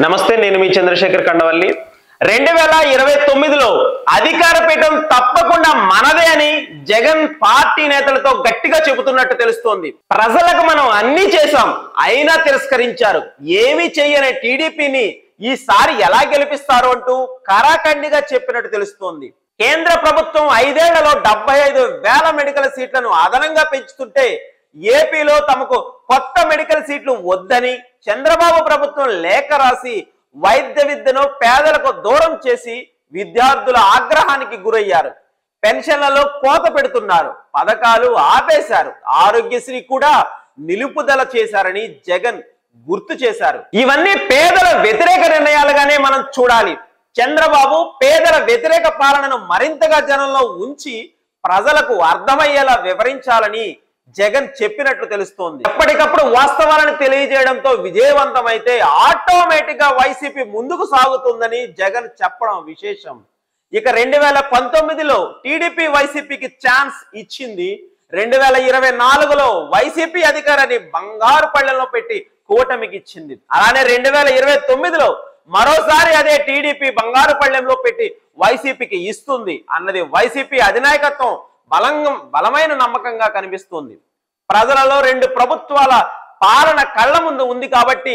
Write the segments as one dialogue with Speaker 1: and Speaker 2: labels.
Speaker 1: నమస్తే, నేను మీ చంద్రశేఖర్ కండవల్లి. 2029లో అధికార పీఠం తప్పకుండా మనదే అని జగన్ పార్టీ నేతలతో గట్టిగా చెబుతున్నట్టు తెలుస్తోంది. ప్రజలకు మనం అన్ని చేశాం, అయినా తిరస్కరించారు. ఏమీ చెయ్యని టీడీపీని ఈసారి ఎలా గెలిపిస్తారు అంటూ కరాఖండిగా చెప్పినట్టు తెలుస్తోంది. కేంద్ర ప్రభుత్వం 5 ఏళ్లలో 75,000 మెడికల్ సీట్లను అదనంగా పెంచుతుంటే ఏపీలో తమకు కొత్త మెడికల్ సీట్లు వద్దని చంద్రబాబు ప్రభుత్వం లేఖ రాసి వైద్య విద్యను పేదలకు దూరం చేసి విద్యార్థుల ఆగ్రహానికి గురయ్యారు. పెన్షన్లలో కోత పెడుతున్నారు, పథకాలు ఆపేశారు, ఆరోగ్యశ్రీ కూడా నిలుపుదల చేశారని జగన్ గుర్తు చేశారు. ఇవన్నీ పేదల వ్యతిరేక నిర్ణయాలుగానే మనం చూడాలి. చంద్రబాబు పేదల వ్యతిరేక పాలనను మరింతగా జనంలో ఉంచి ప్రజలకు అర్థమయ్యేలా వివరించాలని జగన్ చెప్పినట్లు తెలుస్తోంది. ఎప్పటికప్పుడు వాస్తవాలను తెలియజేయడంతో విజయవంతమైతే ఆటోమేటిక్ గా వైసీపీ ముందుకు సాగుతుందని జగన్ చెప్పడం విశేషం. ఇక 2019లో టీడీపీ వైసీపీకి ఛాన్స్ ఇచ్చింది. 2024లో వైసీపీ అధికారాన్ని బంగారు పళ్ళెంలో పెట్టి కూటమికి ఇచ్చింది. అలానే 2029లో మరోసారి అదే టీడీపీ బంగారు పళ్ళెంలో పెట్టి వైసీపీకి ఇస్తుంది అన్నది వైసీపీ అధినాయకత్వం బలమైన నమ్మకంగా కనిపిస్తుంది. ప్రజలలో 2 ప్రభుత్వాల పాలన కళ్ళ ముందు ఉంది కాబట్టి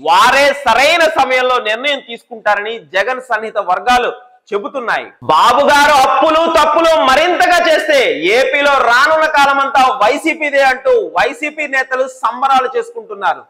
Speaker 1: వారే సరైన సమయంలో నిర్ణయం తీసుకుంటారని జగన్ సన్నిహిత వర్గాలు చెబుతున్నాయి. బాబు గారు అప్పులు తప్పులు మరింతగా చేస్తే ఏపీలో రానున్న కాలమంతా వైసీపీదే అంటూ వైసీపీ నేతలు సంబరాలు చేసుకుంటున్నారు.